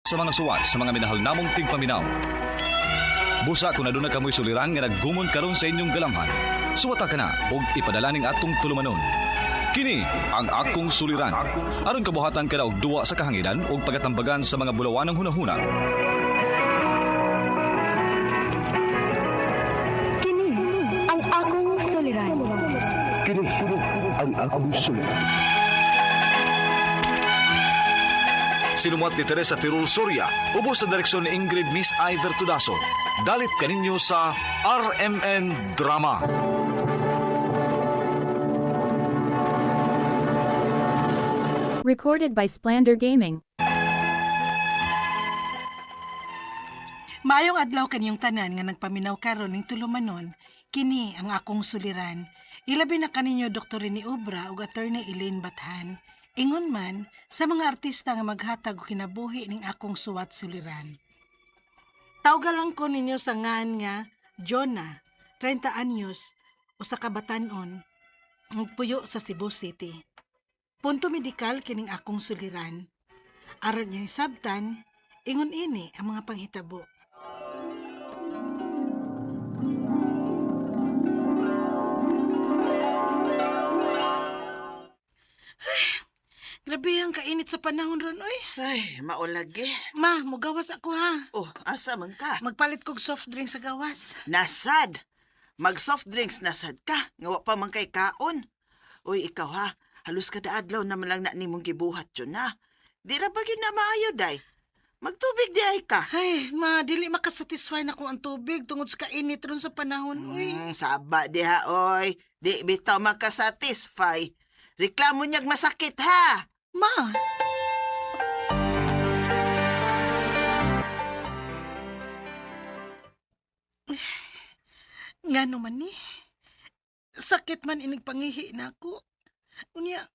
sa mga suwat sa mga minahal namong tigpaminaw. Busa kung aduna kamoy suliran nga naggumon karon sa inyong galamhan, suwata ka na og ipadala ning atong tulumanon. Kini ang akong suliran. Aron kabuhatan ka na og duwa sa kahanginan og pagatambagan sa mga bulawanong hunahuna. Kini ang akong suliran. Kini ang akong suliran. Sinumat ni Teresa Tirul Soria, ubos sa direksyon ni Ingrid Miss Iver Tudaso. Dalit kaninyo sa RMN Drama. Recorded by Splander Gaming. Maayong adlaw kanyong tanan nga nagpaminaw karon ning tulumanon, kini ang akong suliran. Ilabi na kaninyo Dr. ni Obra ug Attorney Elaine Bathan. Ingon man sa mga artista nga maghatag og kinabuhi ning akong suwat suliran. Tawgalan ko ninyo sa ngan nga Jonah, 30 anyos, usa ka batan-on, puyo sa Cebu City. Punto medikal kining akong suliran. Aron niyo sabtan, ingon ini ang mga panghitabo. Grabe ang kainit sa panahon ron, oy. Ay, maulagi. Ma, mugawas ako ha. Oh, asa man ka? Magpalit kog soft drink sa gawas. Nasad. Mag-soft drinks nasad ka. Nga wa pa man kay kaon. Uy, ikaw ha. Halos kada adlaw naman lang na nimong gibuhat yun ha. Di ra ba yun na maayo, day? Magtubig di ay ka. Ay, ma, dili makasatisfy na ko ang tubig tungod sa kainit ron sa panahon, oy. Saba di ha, oy. Di bitaw makasatisfy. Reklamo niyag masakit ha. Ma, nga naman ni. Sakit man inig pangihi na ako. Unya,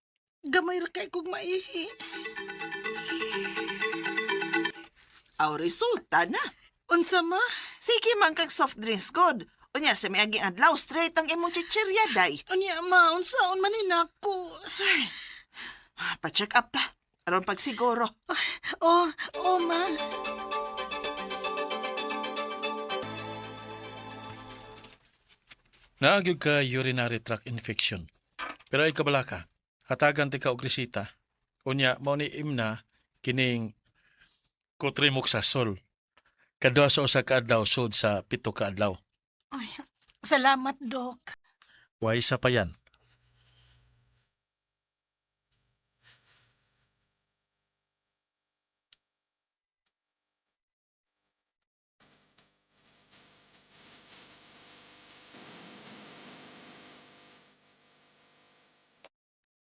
gamay ra kay kog maihi. Aw, resulta na. Unsa ma? Sige man kag soft drinks god. Unya, sa may aging adlaw, straight ang imong chichirya, day. Unya ma, unsaon man ni nako? Pa-check up ta. Aron pagsiguro. Oh, oh ma. Naagyog ka urinary tract infection. Pero ay kabala ka, hatagan ti ka og resita. Unya, mao ni imna kining cotrimoxazole. Kadua sa usa ka adlaw sud sa 7 ka adlaw. Ay, salamat, Dok. Way isa pa yan.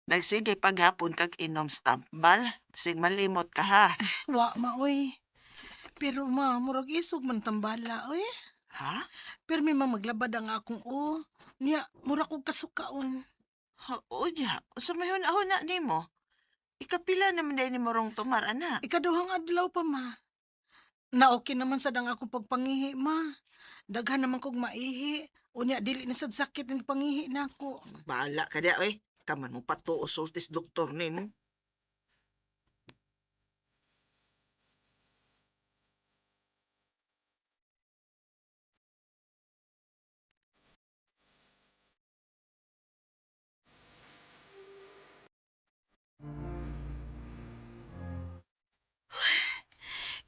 Nagsige paghapon kag inom stampbal. Sig malimot ka ha. Wa ma, oy. Pero ma, murag isog man tambala, oy. Ha? Pero may maglabad ang akong o. Niya, mura ko kasukaon. O niya, sa mayon ahon na ni mo. Ikapila naman dahil ni mo rong tumar, ana. Ikaduhang adlaw pa, ma. Na okay naman sa dang akong pagpangihi, ma. Daghan naman kog maihi. Unya, dili na sad sakit ng pangihi na ako. Bahala ka dia, oy. Kaman mo pato o sultis doktor ni mo.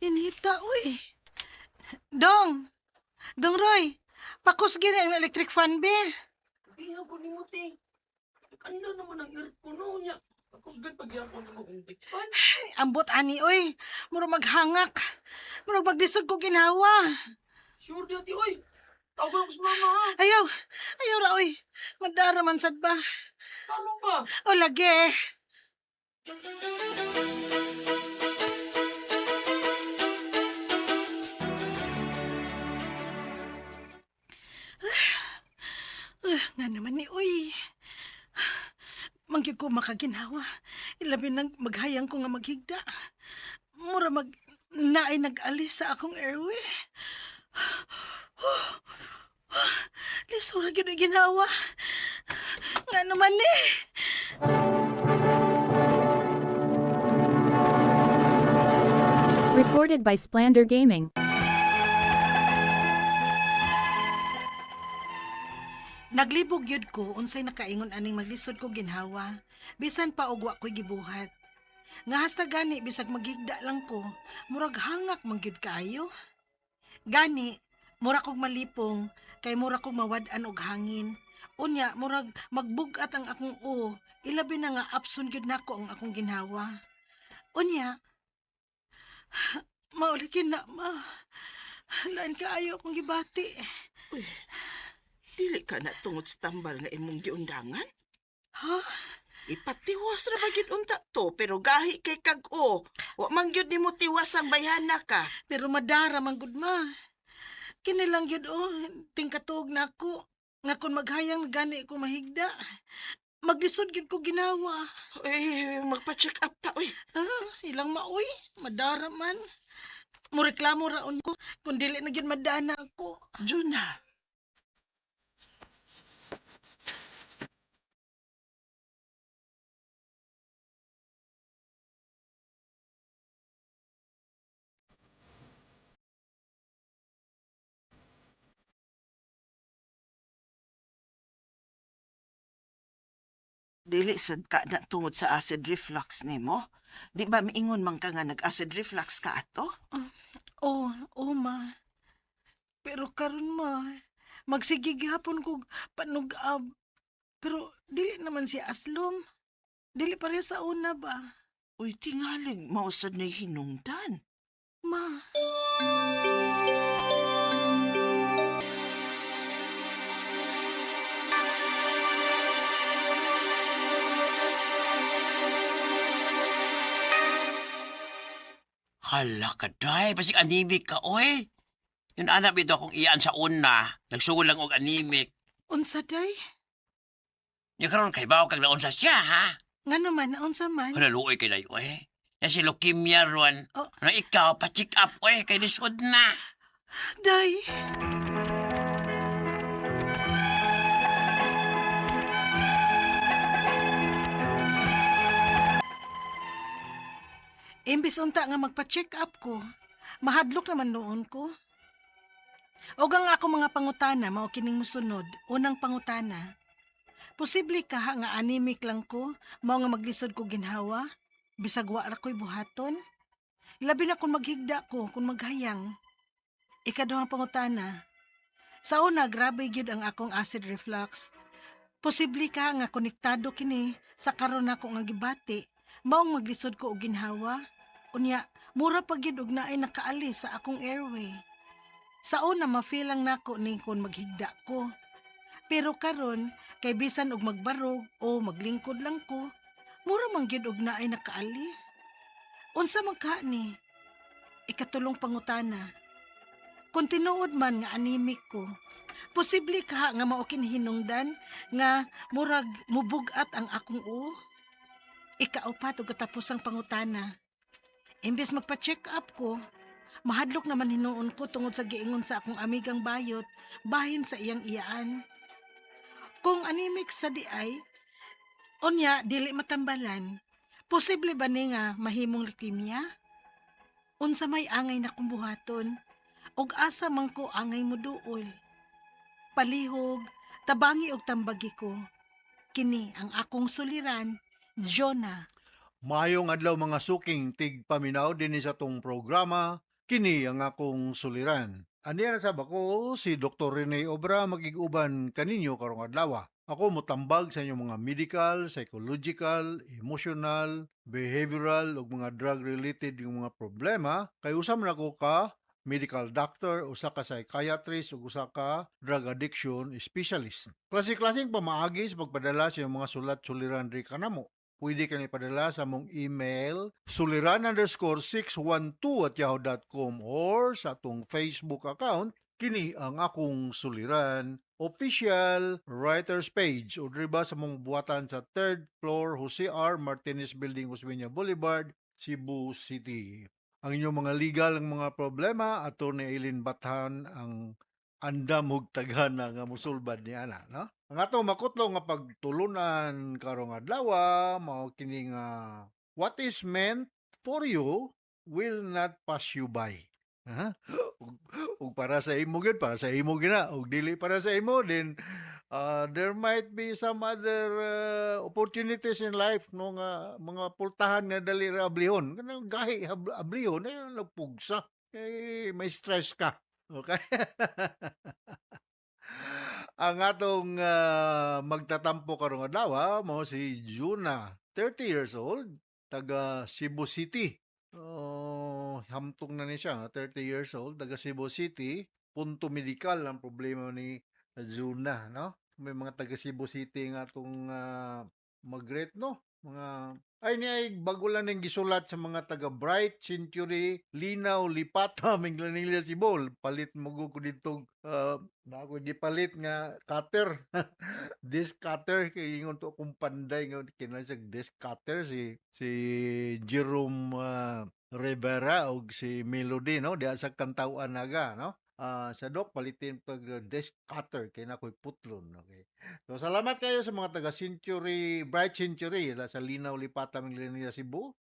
Inita, uy. Dong! Dong Roy! Pakusgin ang electric fan, be. Iya ko ni Muti. Kanda naman ang aircon no niya. Ako gud pagyapon mo hindi. Ambot ani, uy. Mura maghangak. Mura maglisod ko ginawa. Sure dati oy. Tawag ko sa mama ha. Ayaw. Ayaw ra, uy. Madara man sad ba? Talo ba? O, lagi. Nga naman ni, uy. Manggi ko makaginawa. Ilabi nang maghayang ko nga maghigda. Mura naay nag-alis sa akong airway. Lisura gina ginawa. Nga naman ni. Recorded by Splander Gaming. Naglibog yun ko, unsay nakaingon aning maglisod ko ginhawa. Bisan pa og wa ko'y gibuhat. Nga hasta gani, bisag maghigda lang ko, murag hangak mangyud kayo. Gani, mura kog malipong, kay mura kog mawad-an og hangin. Unya, murag magbugat ang akong ilabi na nga apsun gyud nako ang akong ginhawa. Unya, maulikin na, lain kaayo akong gibati. Dili ka na tungod sa tambal nga imong giundangan? Ha? Ipatiwas ra bagid unta to, pero gahi kay kag-o. Wa man gyud nimo tiwas ang bayana ka. Pero madara man gud ma. Kini lang gyud tingkatog nako. Nga kun maghayang gani ko mahigda. Maglisod gyud ko ginawa. Uy, magpa-check up ta, uy. Ilang maoy, madara man. Mureklamo raon ko kung dili na gyud madana ako. Juna. Dili sad ka na tungod sa acid reflux nimo. Di ba miingon man ka nga nag-acid reflux ka ato? Ma. Pero karon ma, magsigig hapon kog panugab. Pero dili naman si aslom. Dili pareha sa una ba? Uy, tingaling mausad na hinungdan. Ma. Hala ka, day. Basig anemic ka, oy. Yung anak bito akong iyaan sa una. Nagsugol lang og anemic. Unsa day? Yung karon kay bawa kag naon sa siya, ha? Nga naman, unsa man? Halaluoy kay dayo, oy. Yan si leukemia ron. Oh. Na ikaw, pa-check up, oy. Kay lisod na. Day. Imbis unta nga magpa-check up ko, mahadlok naman noon ko. Og ang ako mga pangutana, mao kining musunod. Unang pangutana, posible ka nga anemic lang ko, mao nga maglisod ko ginhawa, bisag wa ra ko'y buhaton? Labi na kung maghigda ko, kung maghayang. Ikaduhang pangutana, sa una, grabe gyud ang akong acid reflux. Posible ka nga konektado kini sa karon nako nga gibati, maong maglisod ko og ginhawa. Unya, mura pa gyud og naay nakaalis sa akong airway. Sa una, ma-feel lang nako ni kung maghigda ko. Pero karon, kay bisan og magbarog o maglingkod lang ko, mura man gyud og naay nakaali. Unsa man ka ni? Ikatulong pangutana. Kung tinuod man nga anemic ko, posible ka nga mao hinungdan nga murag mubugat ang akong Ikaupat og katapos ang pangutana. Imbes magpa-check up ko, mahadlok naman hinuon ko tungod sa giingon sa akong amigang bayot bahin sa iyang iyaan. Kung anemic sa diay, unya dili matambalan, posible ba ni nga mahimong leukemia? Unsa may angay na kong buhaton, og asa man ko angay mo duol. Palihog, tabangi og tambagi ko. Kini ang akong suliran, Jonah. Mayong adlaw mga suking tigpaminaw dinhi sa tong programa, kini ang akong suliran. Aniya sa bako si Dr. Rene Obra magiguban kaninyo karong adlaw. Ako motambag sa inyong mga medical, psychological, emotional, behavioral ug mga drug related yung mga problema kay usa man ako ka medical doctor, usa ka psychiatrist ug usa ka drug addiction specialist. Klase-klaseng pamaagi sa pagpadala sa iyong mga sulat-suliran diri kanamo. Pwede ka ipadala sa mong email suliran_612@yahoo.com or sa atong Facebook account kini ang akong suliran official writers page o driba sa mong buhatan sa 3rd floor Jose R. Martinez Building, Osmeña Boulevard, Cebu City. Ang inyong mga legal ng mga problema ato ni Eileen Bathan ang andam ug taghana nga musulbad ni ana, no? Ang ato makutlo nga pagtulunan karong adlaw mao kini nga what is meant for you will not pass you by. Ha? Ug para sa imo gyud, para sa imo gina. Ug dili para sa imo, then there might be some other opportunities in life no nga mga pultahan nga dali ra ablihon. Kanang gahi ablihon nagpugsa. May stress ka. Okay? Ang atong magtatampo karong adlaw mo si Juna, 30 years old, taga Cebu City. Hamtong na ni siya, 30 years old, taga Cebu City. Punto medikal ang problema ni Juna, no? May mga taga Cebu City nga atong mag-rate, no? Mga ay bago lang ning gisulat sa mga taga Bright, Century, Linaw, Lipata, Minglanilla, Cebu. Palit mo ko dito na ako gipalit nga cutter. Disc cutter kay ingon to kung panday nga kinasag disc cutter si Jerome Rivera og si Melody, no? Diya sa Kantawan naga, no? Sa dok palitin pag desk cutter kay nakoy putlon. Okay. So salamat kayo sa mga taga Century, Bright Century sa Linaw, Lipata, Minglanilla, Cebu.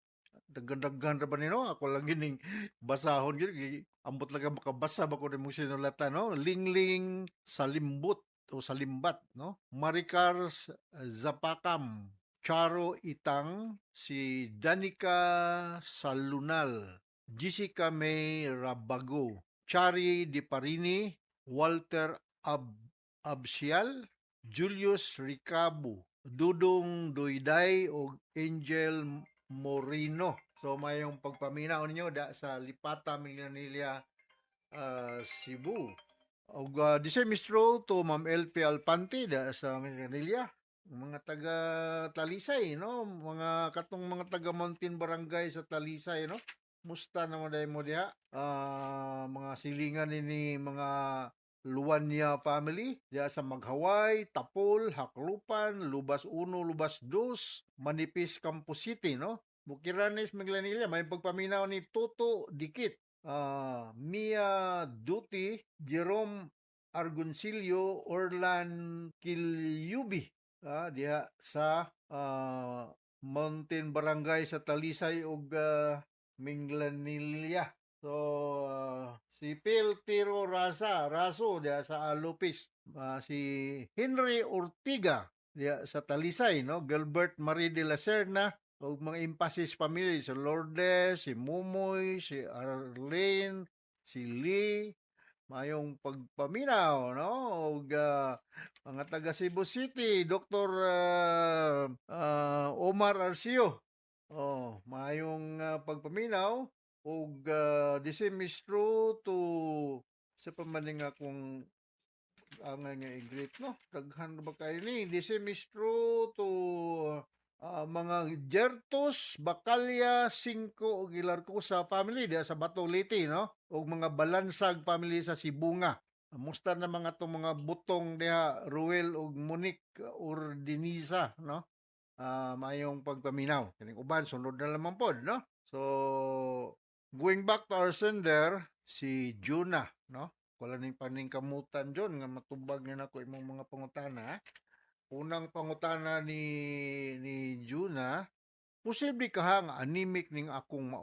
Daghan ra ba nino? Ako lang gining basahon gyud, ambot lang makabasa ba ko nimo sinulatan, no? Lingling Salimbot o Salimbat, no? Maricar Zapakam, Charo Itang, si Danica Salunal, Jessica May Rabago, Chari Di Parini, Walter Absial, Julius Ricabo, Dudong Doyday o Angel Moreno. So mayong pagpaminaw ninyo sa Lipata, Minglanilla, Cebu. Og di sa mistro to Ma'am LP Alpante sa Minglanilla. Mga taga Talisay, no? Mga katong mga taga Mountain Barangay sa Talisay, no? Musta naman dahil mo diha? Mga silingan ni mga Luwanya family diya sa Maghaway, Tapol, Haklupan, Lubas 1, Lubas 2, Manipis, Campus City, no? Bukiranes, Minglanilla, may pagpaminaw ni Toto Dikit, Mia Duty, Jerome Argoncillo, Orlan Kilyubi, diya sa Mountain Barangay sa Talisay ug Minglanilla. So si Phil Tiro Raso diya sa Alupis, si Henry Ortiga diya sa Talisay, no? Gilbert Marie de la Serna ug mga Impasis family, si Lourdes, si Mumoy, si Arlene, si Lee, mayong pagpaminaw, no? Ug mga taga Cebu City, Dr. Omar Arcio. Mayong pagpaminaw ug disemistro to sa pamaning akong nga i-greet, no? Daghan ba kayo ni disemistro to mga Gertos, Bacalya, 5 ug Ilarco sa family diya sa Batoliti, no? Ug mga Balansag family sa Sibunga. Musta na mga tong mga butong diha Ruel ug Monique Ordiniza, no? Mayong pagpaminaw. Kaning uban sunod na lamang pod, no? So going back to our sender, si Juna, no? Wala ning paningkamutan John nga matubag niya nako imong mga pangutana. Unang pangutana ni Juna, posible ka nga anemic ning akong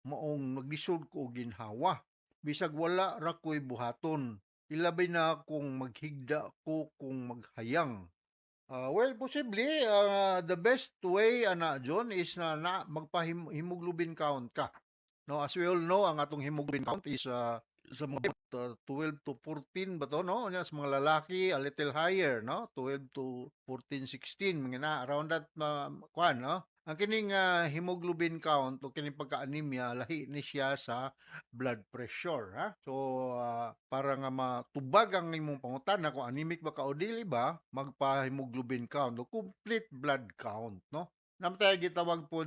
maong naglisod ko og ginhawa. Bisag wala ra ko'y buhaton. Ilabay na akong maghigda ko kung maghayang. Well, possibly, the best way, John, is na magpa-hemoglobin count ka. No, as we all know, ang atong hemoglobin count is sa mga 12 to 14 ba to, no? Sa mga lalaki, a little higher, no? 12 to 14, 16, mga na, around that, kwan, no? Ang kining hemoglobin count o kining pagka-anemia, lahi ni siya sa blood pressure, ha? So, para nga matubag ang imong pangutana kung anemic ba ka o dili ba, magpa-hemoglobin count o complete blood count, no? Namatay gitawag po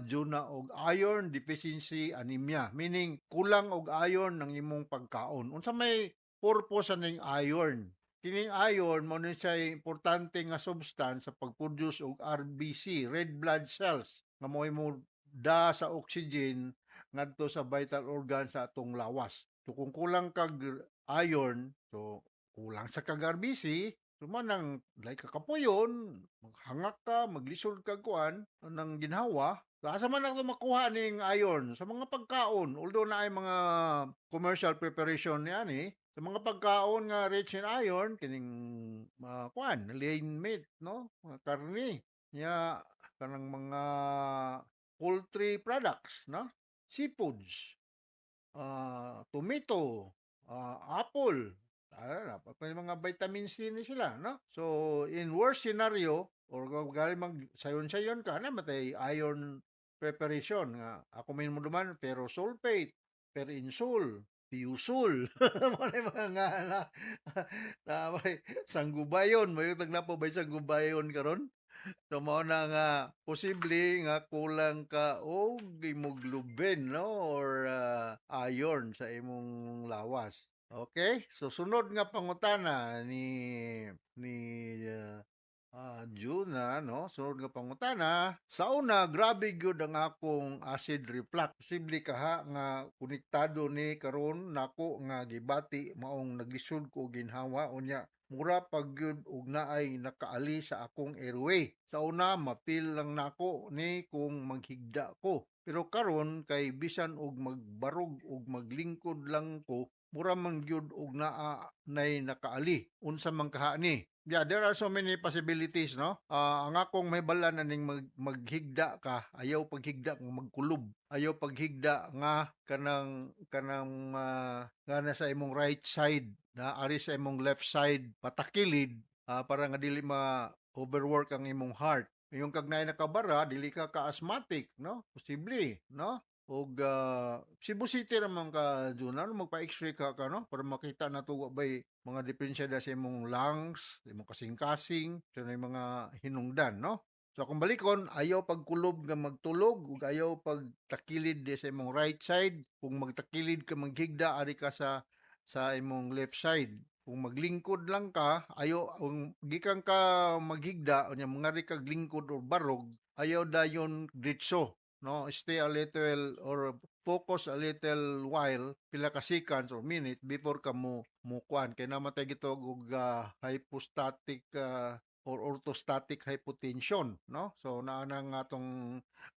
Juna og iron deficiency anemia, meaning kulang og iron ng imong pagkaon. Unsa may purpose ning iron? Kining iron mo ni siya importante nga substance sa pag-produce og RBC, red blood cells, nga mo da sa oxygen ngadto sa vital organ sa atong lawas. So kung kulang kag iron, so kulang sa kag RBC, Sumanang like kakapuyon, maghangak ka, maglisod ka kuan ng ginhawa. Asa man ako makuha ning iron sa mga pagkaon. Although na ay mga commercial preparation niyan sa mga pagkaon nga rich in iron kining kuan, lean meat, no? Mga karne. Nya kanang mga poultry products, no? Seafoods, tomato, apple, dapat may mga vitamins din sila, no? So, in worst scenario, or galing sayon-sayon ka na matay iron preparation nga ako may mo duman ferrosulfate, perinsul, piusul, mga mga na may sanggubayon, may tagnapo ba sanggubayon karon? So mao na nga posible nga kulang ka og hemoglobin, no, or iron sa imong lawas. Okay? So sunod nga pangutana ni Juna, no? Sunod nga pangutana, sa una grabe gyud ang akong acid reflux. Posible kaha nga konektado ni karon nako nga gibati maong naglisod ko og ginhawa unya mura pag gyud og naay nakaali sa akong airway. Sa una mapil lang nako ni kung maghigda ko. Pero karon kay bisan og magbarog og maglingkod lang ko, mura man gyud og nay nakaali. Unsa man kaha ni? Yeah, there are so many possibilities, no? Ang akong may bala na ning maghigda ka, ayaw paghigda nga magkulob. Ayaw paghigda nga kanang nga nasa imong right side, na ari sa imong left side patakilid, para nga dili ma-overwork ang imong heart. Yung kagnay nakabara, dili ka ka-asthmatic, no? Posible, no? Og Cebu City naman ka Juna, magpa-x-ray ka no para makita na to bay mga diferensya sa imong lungs, imong kasing-kasing, so na mga hinungdan, no? So kung balikon, ayaw pagkulob nga magtulog ug ayaw pagtakilid sa imong right side. Kung magtakilid ka maghigda ari ka sa imong left side. Kung maglingkod lang ka, ayaw kung gikan ka maghigda unya mangari kag lingkod or barog, ayaw dayon diretso, no? Stay a little or focus a little while, pila ka seconds or minute before ka mo kuan kay namatay gito og hypostatic or orthostatic hypotension, no? So naa na nga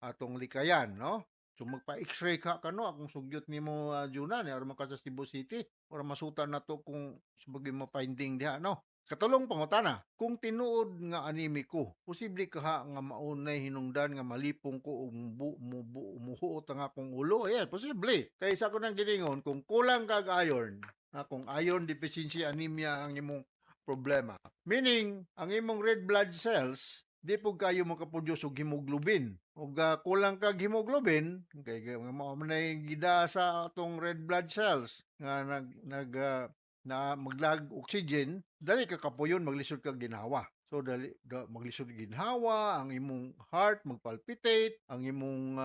atong likayan, no? So magpa-x-ray ka no akong sugyot nimo Juna ni aron ka sa Cebu City para masutan nato kung subagi ma-finding diha, no? Katulong pangutana, kung tinuod nga animiko, posible kaha nga maunay hinungdan nga malipong ko o umuhuot ang akong ulo? Yeah, posible. Kaya sa ko nang giningon, kung kulang kag iron, kung iron deficiency anemia ang imong problema. Meaning, ang imong red blood cells, di po kayo makaproduce og hemoglobin. Og kulang kag hemoglobin, kay mao man gida sa atong red blood cells nga na maglag oxygen, dali ka kapuyon maglisod kag ginhawa. So dali maglisod ginhawa, ang imong heart magpalpitate, ang imong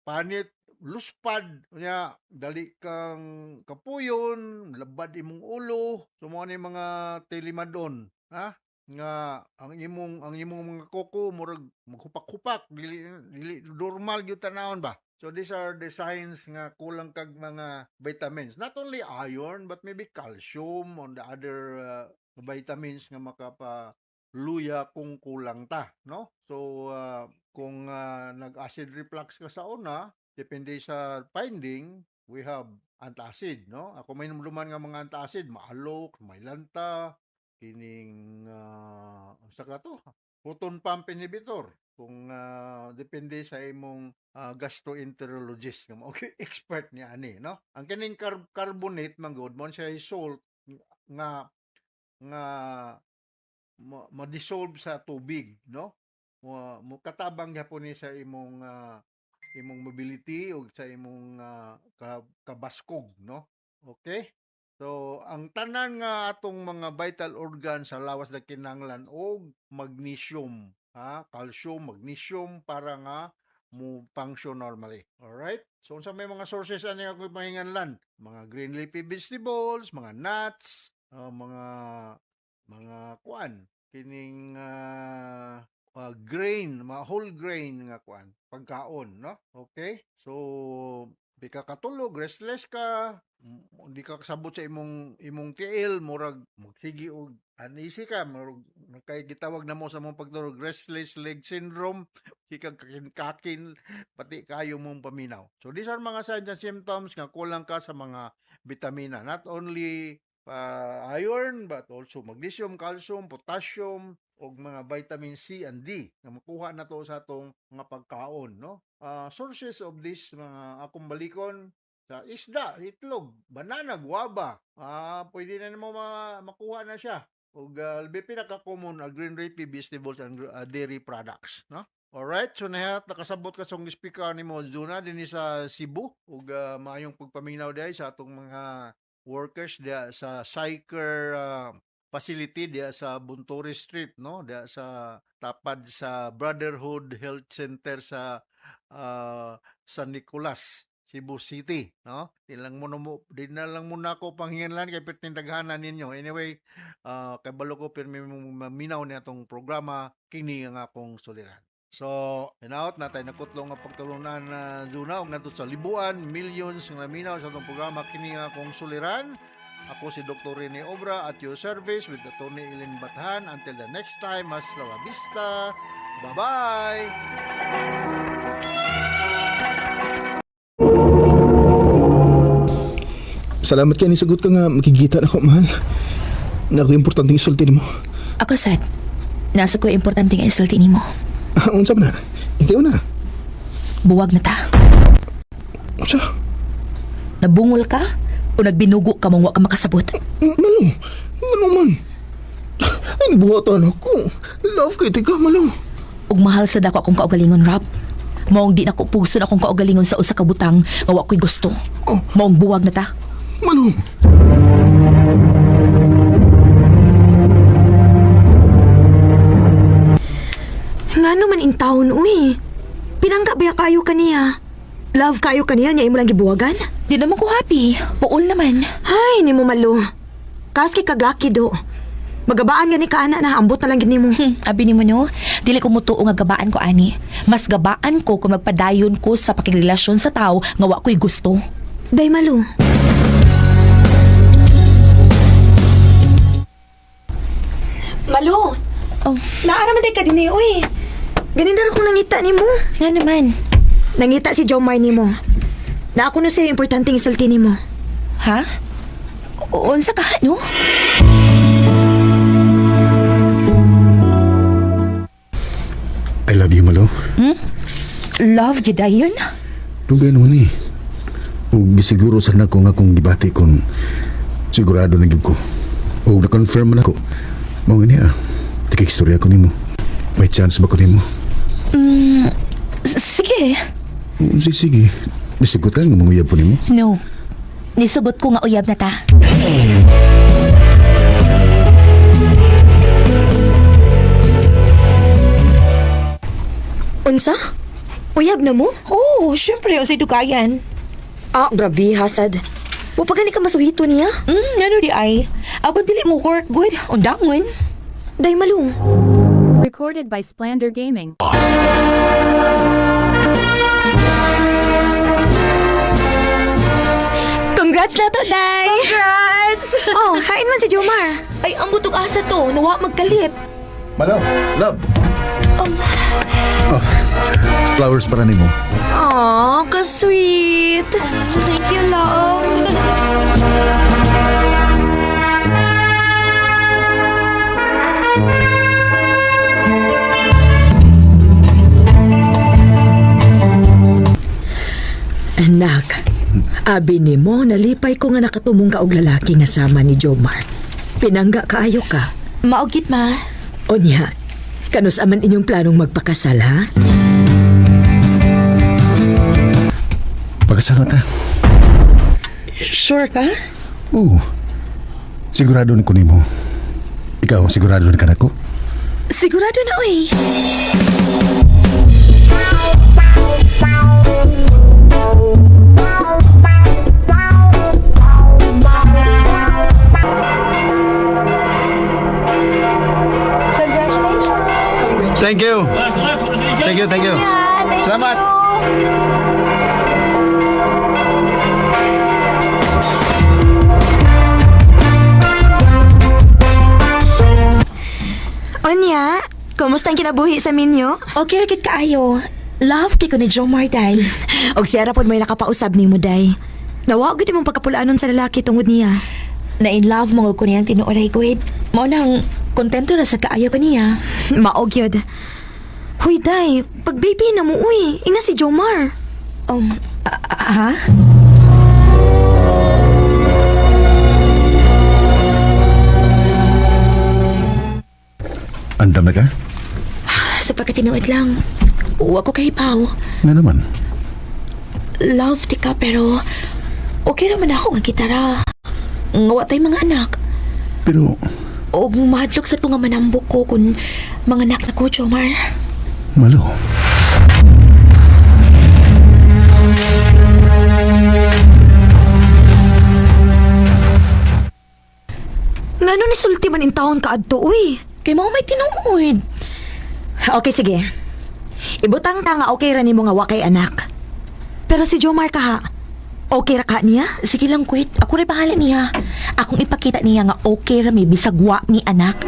panit luspad, nya dali kang kapuyon, labad imong ulo, so mo ni mga telimadon, ha? Nga ang imong mga kuko murag maghupak-hupak, dili normal gyud tanawon ba? So these are the signs nga kulang kag mga vitamins. Not only iron, but maybe calcium on the other vitamins nga makapaluya kung kulang ta, no? So kung nag-acid reflux ka sa una, depende sa finding, we have antacid, no? Ako may naman nga mga antacid, maalok, may lanta, kining saka to, proton pump inhibitor. Kung depende sa imong gastroenterologist nga okay, expert niya ani, no? Ang kining carbonate manggod mo siya salt nga ma-dissolve sa tubig, no? Mo katabang gyapon ni sa imong mobility o sa imong kabaskog, no? Okay? So, ang tanan nga atong mga vital organs sa lawas na kinahanglan og magnesium, calcium, magnesium para nga mo function normally. Alright? So, unsa may mga sources ani ako mahinganlan? Mga green leafy vegetables, mga nuts, mga kuan, kining grain, mga whole grain nga kuan, pagkaon, no? Okay? So, di ka katulog, restless ka, di ka kasabot sa imong tiil, murag magsigi og anisi ka, murag kay gitawag na mo sa mong pagtulog restless leg syndrome, di ka kakin pati kayo mong paminaw. So these are mga signs and symptoms nga kulang ka sa mga bitamina, not only iron but also magnesium, calcium, potassium o mga vitamin C and D na makuha na to sa atong mga pagkaon, no? Sources of this mga akong balikon sa isda, itlog, banana, guava. Pwede na mo makuha na siya. Ug labi pinaka-common green leafy vegetables and dairy products, no? Alright, so nakasabot ka sa speaker ni mo Zuna din sa Cebu ug maayong pagpaminaw dai sa atong mga workers dia sa Syker facility dia sa Buntore Street, no, dia sa tapad sa Brotherhood Health Center sa San Nicolas, Cebu City, no. Din na lang muna ako panghinganlan kay pertindaghanan ninyo. Anyway, kay balo ko pirmi maminaw ni atong programa kini ang akong suliran. So, hinaut natay nakutlo nga pagtulunan na Zuna ug ngadto sa libuan, millions nga minaw sa atong programa kini nga akong suliran. Ako si Dr. Rene Obra at your service with Atty. Eileen Bathan. Until the next time, hasta la vista. Bye-bye! Salamat kaya nisagot ka nga makikita na ko, mahal. Na ako importanteng isulti mo. Ako, sad. Nasa ko importanteng isulti ni mo. Unsa ba na? Ikaw na. Buwag na ta. Unsa? Nabungol ka? O nagbinugo ka mong wa ka makasabot? Malo. Ano man? Ay, nabuhatan ako. Love kay tika, malo. Ug mahal sa dako akong kaugalingon, Rob. Maong di na ko puso na akong kaugalingon sa usa ka butang nga wa ko'y gusto. Oh. Maong buwag na ta. Malo. Nga naman in taon, uy. Pinangga ba kayo kaniya? Love kayo kaniya, niya imo lang gibuwagan? Di naman ko happy. Puol naman. Ay, ni mo malo. Kaski kaglaki do. Magabaan gani ka ana na ambot na lang gini mo. Abi ni mo no, dili ko mutuo nga gabaan ko ani. Mas gabaan ko kung magpadayon ko sa pakigrelasyon sa tao nga wa ko'y gusto. Day malo. Malo. Oh, Naa naman day ka din eh, uy. Ganin na akong nangita ni mo. nga naman. Nangita si Jomar ni mo. Na ako na sa'yo importanteng isulti ni mo. Ha? Unsa ka, no? I love you, Malo. Love you dayon? Dugay naman eh. Ug gisiguro sa nako nga kung gibati kung sigurado na gyud ko. Ug na-confirm man ako. Mao nga niya. Tika-istorya ko nimo. May chance ba ko nimo? Sige. Sige. Bisigot lang nga manguyab po nimo. No. Nisugot ko nga uyab na ta. Unsa? Uyab na mo? Oh, syempre, unsay dugayan. Grabe, hasad. Wa pa gani ka masuhito niya? Ano di ay? Ako dili mo work good. Undangon. Day malo. Recorded by Splander Gaming. Congrats na to, Day! Congrats! Hain man si Jomar. Ay, ang butog asa to. Nawa magkalit. Malo, love. Flowers para nimo. Aw, ka-sweet. Thank you, love. Anak, abi ni mo, nalipay ko nga nakatumong ka og lalaki nga sama ni Jomar. Pinangga kaayo ka. Maugit, ma. O niya, kanus aman inyong planong magpakasal, ha? Pagkasal na ta. Sure ka? Oo. Sigurado na ko nimo. Ikaw, sigurado na ka na ko? Sigurado na, uy. Thank you. Thank you. Salamat. Kumusta ang kinabuhi sa minyo? Okay, rakit kaayo. Love kay ko ni Jomar, day. Og siya ra pod may nakapausab nimo day. Nawa gud imong pagkapulaanon sa lalaki tungod niya. Na in love mo ko niyang tinuoray ko. Mao nang kontento na sa kaayo ko niya. Maog yun. Huy, day. Pag baby na mo, uy. Ina si Jomar. Ha? Andam na ka? Sa pagkatinuod lang, wa ko kahipaw. Nga naman. Love ti ka, pero okay naman ako nga gitara. Nga tay mga anak. Pero, O mahadlok sa ito nga manambok ko kung mga anak na ko, Jomar. malo. Ngano ni sulti man in taon ka adto, uy. Kay mo may tinuod. Okay, sige. Ibutang ta nga okay ra nimo nga wa kay anak. Pero si Jomar kaha, okay ra ka niya? Sige lang, Kuit. Ako rin bahala niya. Akong ipakita niya nga okay ra may bisagwa ni anak.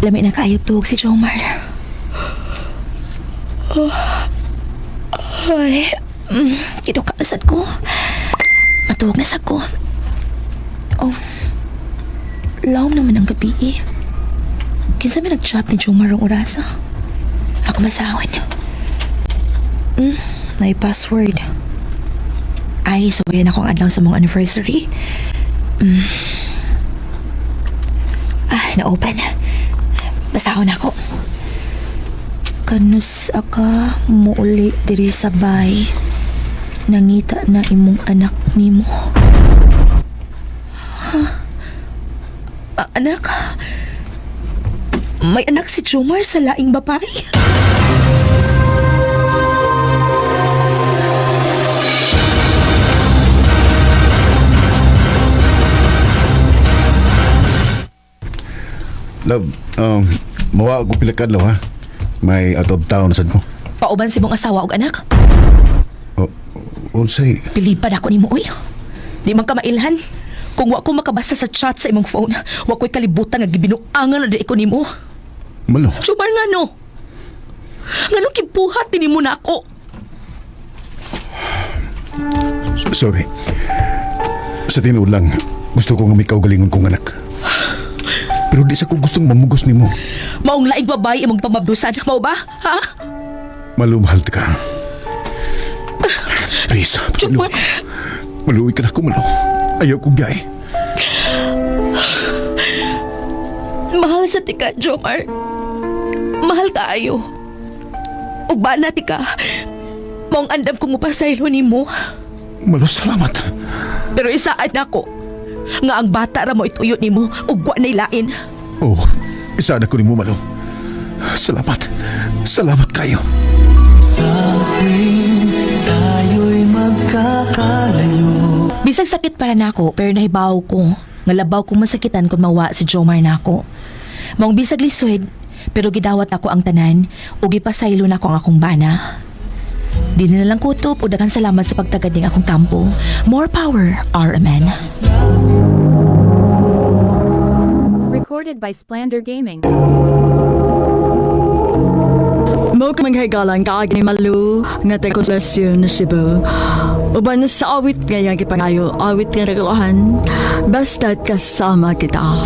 Lami na kaayog tuog si Jomar. Ay, kinukasad ko. Matuwag na sa ko. Oh, lawom naman ang gabi eh. Kinsa may nag-chat ni Jomar ang orasa. Ako masawan. May password. Ay, sabayan akong adlaw sa mong anniversary. Na-open. Basahon ako. Kanus aka muuli diri sa bay. Nangita na imong anak nimo. Anak? May anak si Jomar sa laing babae? Love, mawa ako pilakadlaw ha. May out of town sad ko. Pauban si mong asawa og anak? Unsay, Pilipad ako ni mo, uy. Di man ka mailhan. Kung wa ko makabasa sa chat sa imong phone, wa ko'y kalibutan nga gibinuangan na di ko ni mo. malo. Jomar nga no. Nga no kibuhat din mo na ako. Sorry. Sa tinuod lang, gusto ko nga may kaugalingon kong anak. Pero di sa ko gustong mamugos ni mo. Maong laing babae imong pamabdusan, mao ba? Ha? Malo, mahal ka. Please, Jomar. maluwi ka na ako, malo. Ayaw ko biyay. Mahal sa tika, Jomar. Mahal kaayo. Ug ba na tika? Maong andam kong mupasaylo ni mo. Malo, salamat. Pero isaan ako nga ang bata ra mo ituyot ni mo ug wa nay lain. Oh, isa na ko ni mo, malo. Salamat. Salamat kayo. Bisag sakit para nako pero nahibaw ko nga labaw kong masakitan kung mawa si Jomar nako. Maong bisag lisod pero gidawat ako ang tanan ug gipasaylo nako ang akong bana. Di na lang kutob o daghang salamat sa pagtagad ning akong tampo. More power, RMN. Recorded by Splander Gaming. Mo ka maghigalang kaag ni Malu nga tayo-konsolasyon na Cebu. Uban sa awit ngayang ipangayo, awit nga regulahan, basta't kasama kita.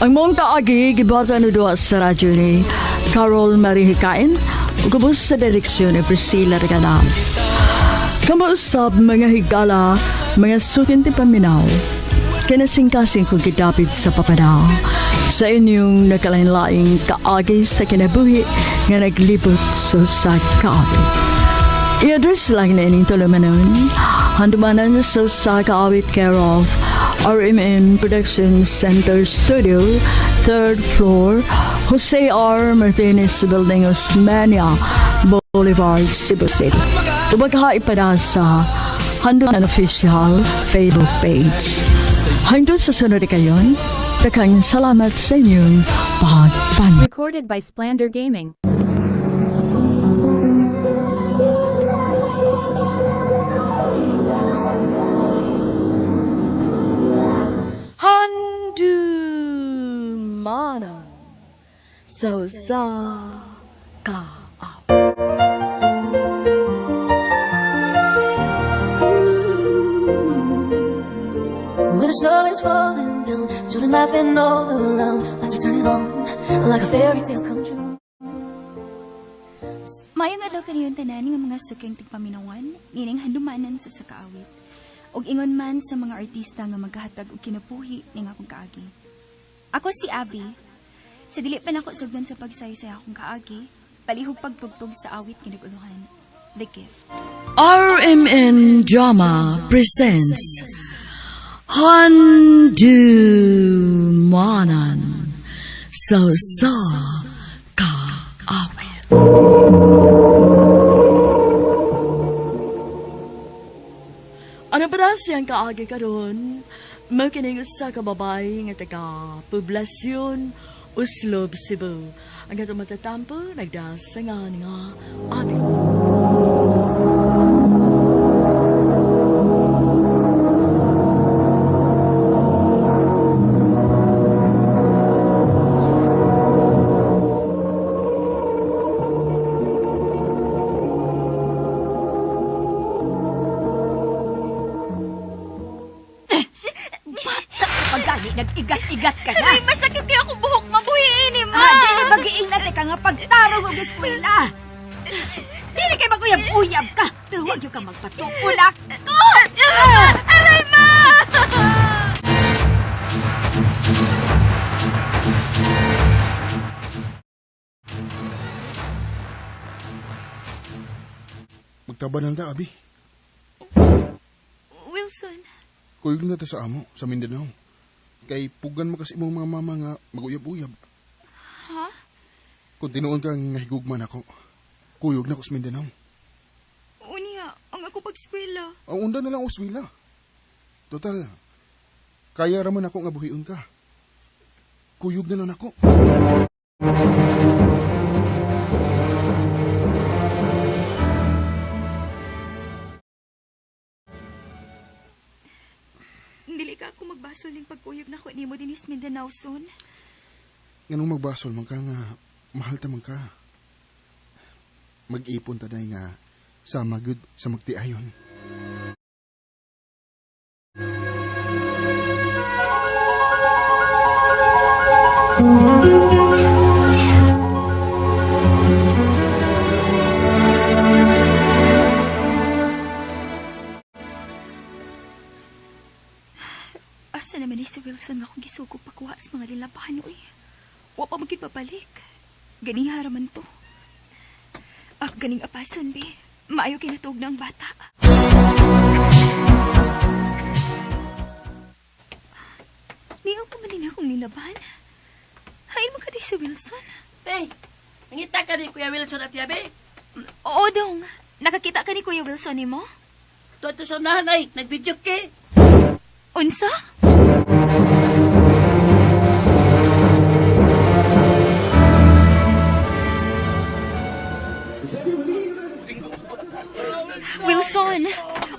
Ang mong kaagi, gibata na doon sa radyo ni Carol Marie Hikain, ugubos sa direksyon ni Priscilla Regalas. Kamusap mga higala, mga sukinti paminaw, kinasing-kasing kong kitapit sa papadaw sa inyong nakalain-laing kaagi sa kinabuhi nga naglibot sa kaawit. I-address lang na ining tulumanon, handumanan sa kaawit care of RMN Production Center Studio, 3rd floor, Jose R. Martinez Building, Osmania Boulevard, Cebu City. Tubagha ipada sa handumanan official Facebook page. Hanggang sa sunod na kayon, daghang salamat sa inyong pagpanig. Recorded by Splander Gaming. Handumana so sa ka. When the snow is falling down, children laughing all around, lights are turning on, like a fairy tale come true. Mayong adlaw kaniyon tanan nga mga suking tigpaminawan, nining handumanan sa sakaawit. Og ingon man sa mga artista nga magkahatag og kinabuhi ning akong kaagi. Ako si Abby. Sa dili pa nako sugdan sa pagsaysay akong kaagi, palihog pagtugtog sa awit kinaguluhan. The Gift. RMN Drama presents Handumanan so sa ka awit. Ano ba siyang kaagi karon? Makinig sa kababay nga taga Poblasyon, Uslob, Cebu. Ang gato matatampo, nagdasangan nga amin. Nag-igat-igat ka na. Aray, masakit kaya akong buhok. Mabuhiin ni Ma. Dili bagiing natin ka nga pagtarong og eskwela. Dili kay maguyab-uyab ka. Pero huwag yung ka magpatukol ako. Aray, Ma! Magtabanan ta, Abi. Wilson. Kuyog na ta sa amo, sa Mindanao. Kay pugan mo kasi imong mga mama nga maguyab-uyab. Ha? Kung tinuon kang nahigugman ako, kuyog na ko sa Mindanao. Unya, ang ako pag-eskwela. Ang unda na lang uswila. Total, kaya raman ako nga buhion ka. Kuyog na lang ako. Dili ka ako magbasol ng pagkuyog na ko ni mo dinis Mindanao son. Ganong magbasol man ka nga, mahal ta man ka. Mag-ipon ta day nga, sa magud sa magtiayon. Asa naman ni si Wilson nga akong gisugo pakuha sa mga lilabahan oy. Wa pa magkit papalik. Ganing haraman to. Ganing apason, be. Maayo kinatuog na ang bata. Niyaw pa man din akong nilabahan. Hain mo ka di si Wilson. Hey, nangita ka ni Kuya Wilson at Yabe? Oo, dong. Nakakita ka ni Kuya Wilson ni mo? Tuwa sa nanay, nag-video ke. Unsa? Wilson,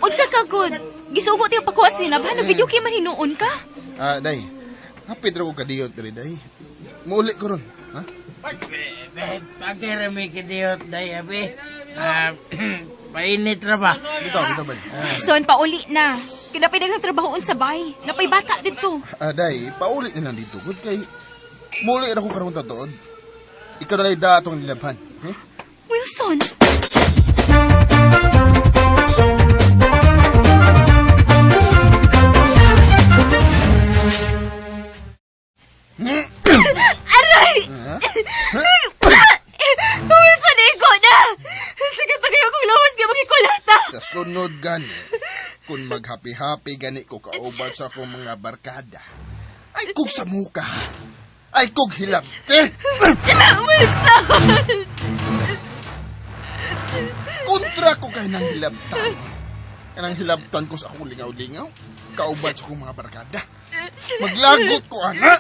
unsa ka good? Gisugo ti pakuha sa linabahan, nag-video kay man hinuon ka? Day, hapit ra ko kadiyot diri, day. Muuli ko ron, ha? Pagkirami kidiyot, day, Yabe. Painit ra ba? Bitaw ba? Son, pauli na. Kinapay nagtrabahoon sa bay. Napay bata dito. Day, pauli na lang dito. Good kay, muuli ra ko karon tatuod. Ikaw na lang datong nilabhan, eh? Wilson! Aray! Wilson, iko na! Sige pa kayo kung lawas ka magikulata! Sa sunod gani, kung maghapi-hapi gani ko kauban sa akong mga barkada, ay kog sa muka, ay kog hilabte! Wilson! Kontra ko kay nang hilabtan. Kanang hilabtan ko sa akong lingaw-lingaw. Kauban sa akong mga barkada. Maglagot ko, anak!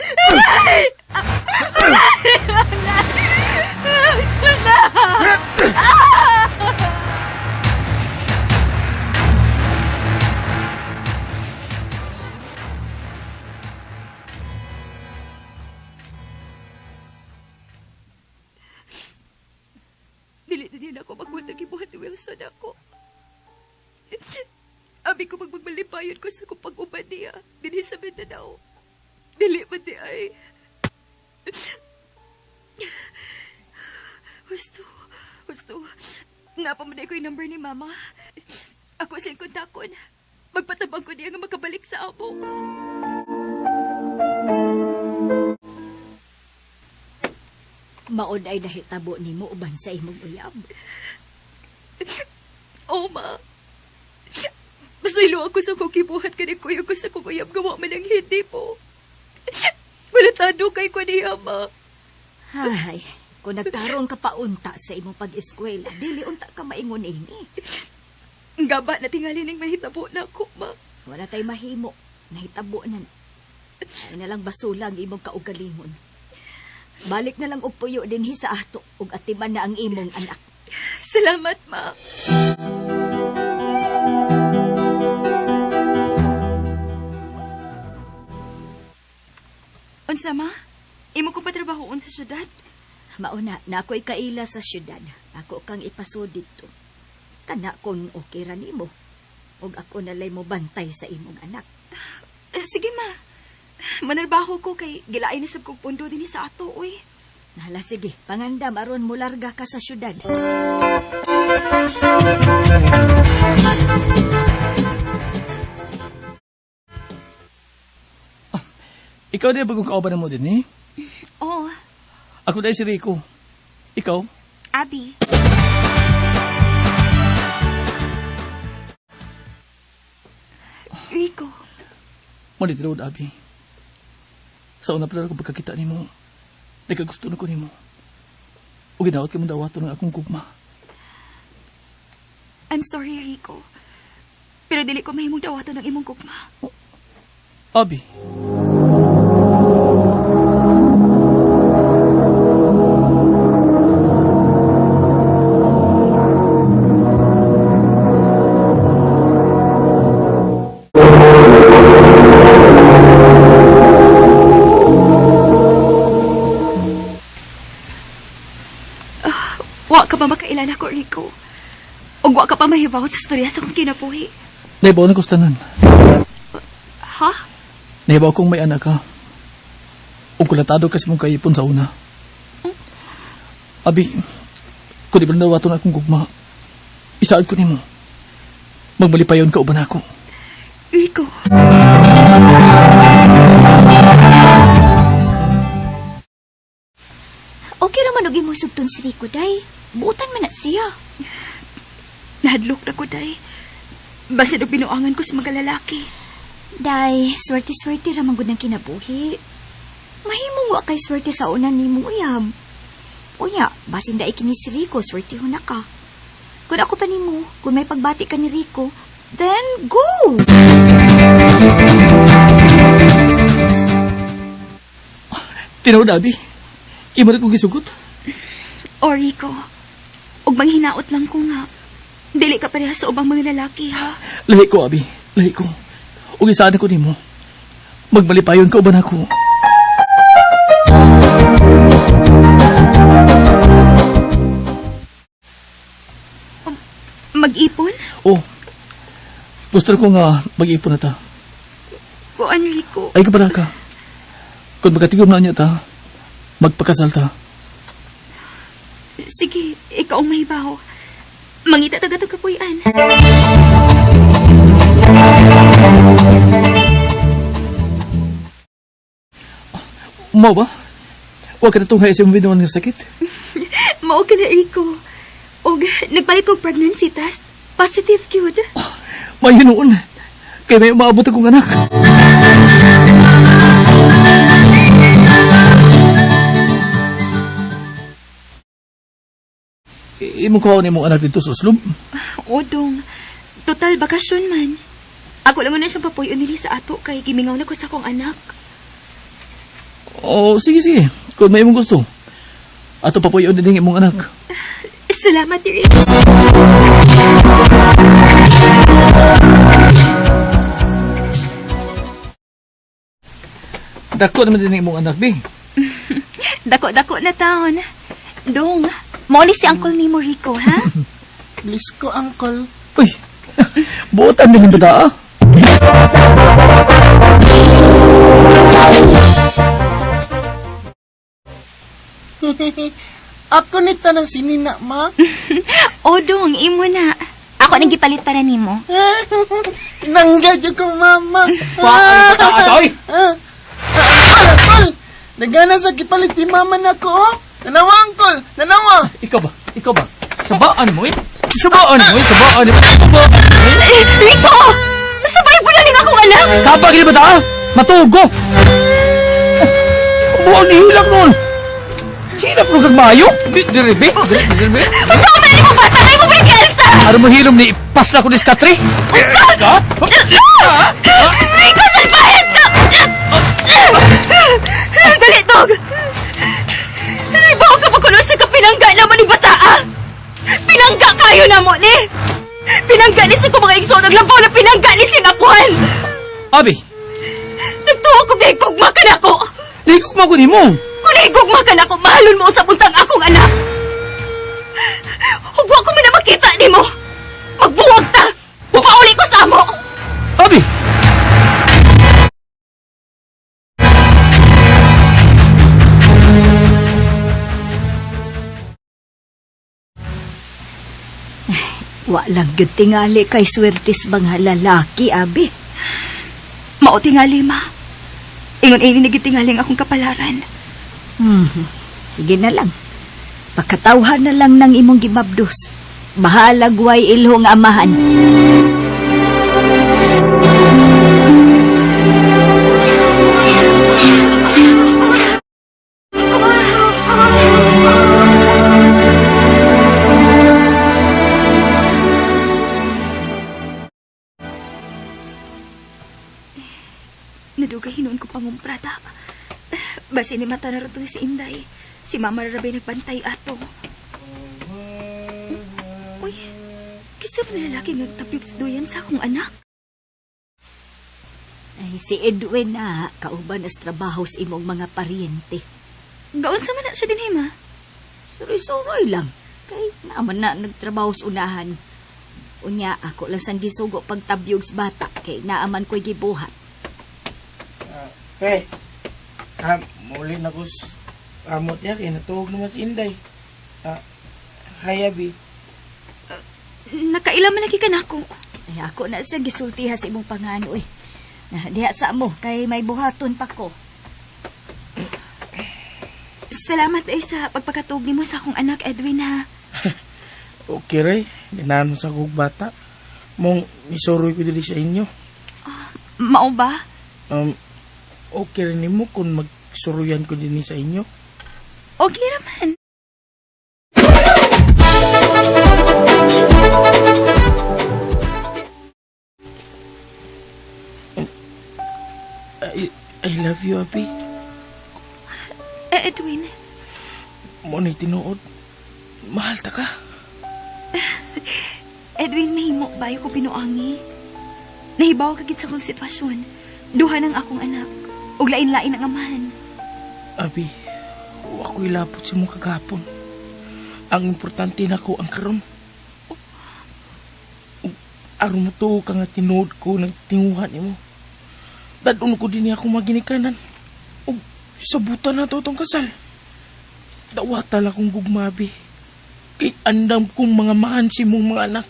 Gusto na! Dili na din ako magwala gibuhat ni Wilson ako. Abi ko magmalipayon ko sa kupag uban niya. Dili sa Mindanao. Dili man di ay. Gusto. Napamanay ko yung number ni Mama. Ako siyang kontakon. Magpatabang ko niya nga makabalik sa amo. Maod ay nahitabo ni mo uban sa imong uyab. Oo, Ma. Masaylo ako sa kukibuhat ka ni Kuya ko sa kumuyab gawa man ang hindi po. Malatado kay ko niya, Ma. Ay, kung nagkaroon ka pa unta sa imong pag-eskwela, dili unta ka maingon ini. Gaba na tingali ning mahitabo na ako, Ma. Wala tay mahimo. Nahitabo na. Ay na lang basula ang imong kaugalingon. Balik na lang og puyo din sa ato ug atiman na ang imong anak. Salamat, Ma. Unsa, Ma? Imo ko pa trabahoon sa syudad? Mauna, na ako'y kaila sa syudad. Ako kang ipasod dito. Kana kung okay ra nimo. Ug ako nalay mo bantay sa imong anak. Sige, Ma. Manarbaho ko kay gilaay ni sab kog pundo dinhi sa ato, uy. Hala, sige. Pangandam aron mo larga ka sa syudad. Ikaw di bagong kauban mo din, eh? Oo. Ako dahil si Rico. Ikaw? Abby. Rico. Mali tinuod, Abby. Sa una pala ko pagkakita ni mo, nagkagusto na ko ni mo. O ginawat ka mo dawato ng akong gugma. I'm sorry, Rico. Pero dili ko mahimong dawato ng imong gugma. Abby. Wa ka pa makailala ko, Rico. O wa ka pa mahibaw sa storya sa kong kinabuhi. Nahibaw na kustanan. Ha? Nahibaw kong may anak ka. O kulatado kasi mong kaipon sa una. Abi, kung di ba nawato na akong gugma, isaad ko ni mo. Magmalipayon ka uban ako. Rico. Okay raman og imong sugton si Rico, day. Buutan man na siya. Nahadlok na ko, day. Basta do binuangan ko sa mga lalaki. Day, swerte-swerte raman gud ang kinabuhi. Mahimong wa kay swerte sa unan nimong uyab. Unya, basin da ikini si Rico, swerte ho na ka. Kung ako pa nimo, kung may pagbati ka ni Rico, then go! Tinaw, Abby. Imo na kong gisugot. O, Rico. Ug manghinaot lang ko nga. Dili ka pareha sa ubang mga lalaki, ha? Lahi ko, Abby. Lahi ko. Ug isaan ko nimo. Magmalipayon ka uban ako. Mag-ipon? Oh. Gusto ko nga mag-ipon na ta. Kuan, Rico? Ay, kapala ka. Kung magkatigom na niya ta, magpakasal ta. Sige, ikaw ang mahibaw. Mangita taga-taga kapuyan. Mau ba? Huwag ka na itong hayas yung binuan ng sakit. Mao ka na, Rico. Og nagpalit kong pregnancy test. Positive cute. May noon. Kaya may umaabot akong anak. Imo ko ni mong anak dito sa uslob? Odong. Total, bakasyon man. Ako lang na siyang papuyo nili sa ato kay gimingaw na ko sa akong anak. Oh, sige. Kung may mong gusto. Ato pa po yung didingin mong anak. Salamat, Iris. Dako naman didingin mong anak, Bing. Dako-dako na taon. Dong, mauli si Uncle Nemo Rico, ha? Please ko, Uncle. Uy, buotan din yung bata, ah. Ako ni tanang sinina, ma. O, Dong, imo na. Ako nang gipalit para nimo. Nanggad yung ko, mama. Bakit bata, atoy? Uncle! Nagana sa kipalit ni mama na ko, oh. Nanawa, Uncle! Nanawa! Ikaw ba? Sabaan mo, eh. Sabaan mo. Rico! Sabay mo na rin akong anak! Sapa gini bata, ah. Matugo. Buwag ni hilak nun. Hilak mo kag maayo. Diri. Masama na rin mo bata! Ay mo balik Elsa! Ano mo hilom ni ipas na ko ni Skatri? Rico, salbahes ka! Dali, Dog! Ibaw ka magulo sa kapinangga naman ni Bataa! Pinangga kayo na mo ni! Pinangga ni sa ko mga igso, naglabaw na pinangga ni Singapuan! Abi! Nagtuwa ko kay gugma ka na ko! Di gugma ko ni mo! Kung gugma ka na ko, mahalon mo sa buntang akong anak! Hugwa ko man na makita ni mo! Magbuwag ta! Pauli ko sa amo! Abi! Walang gud tingali kay swertis mga lalaki, abi. Mao tingali, ma. Ingon ini nagitingaling akong kapalaran. Sige na lang. Pakatawhan na lang ng imong gimabdos. Bahalag way ilhong amahan. Nadugay hinuon ko pangumprada. Basi ni mata na rato si Inday. Si Mama Rabay nagbantay ato. Uy, kisap na lalaki nagtapyog sa duyan sa akong anak. Ay, si Edwin na kauban as trabaho sa imong mga paryente. Gaon sa man na siya din, Hima? Suroy-suroy lang. Kay naman na nagtrabaho sa unahan. Unya, ako lang sang gisugo pagtabyog sa bata. Kay naaman ko'y gibuhat. Muli na ko amot niya, kaya natuhog naman si Inday. Hi, Abi. Nakailaman lagi ka na ako. Ay, ako na siya gisultiha sa imong pangano eh. Diha sa mo, kay may buhaton pa ko. Salamat ay sa pagpakatug mo sa akong anak, Edwin, ha? Okay, Ray. Dinanon sa kong bata. Mong isuroy ko dili sa inyo. Mao ba? Okay rin mo kung magsuruyan ko din sa inyo. Okay naman. I love you, Abi. Edwin. Mo'y tinuod. Mahal ta ka. Edwin, mahimo bayo ko pinuangi. Nahibaw kagit sa kong sitwasyon. Duha ng akong anak. Ug lain-lain ang amahan. Abi, ako'y lapot si mong kagapon. Ang importante na ko ang karon. Aron mo to ka nga tinuod ko nagtinguhan ni mo. Dadun ko din ako maginikanan. Ug sabutan na to itong kasal. Dawata lang kong gugmabi. Kay andam kong mga mahan si mong mga anak.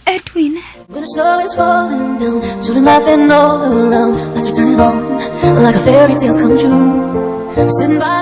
Edwin. When the snow is falling down, children laughing all around, lights are turning on, like a fairy tale come true. Sitting by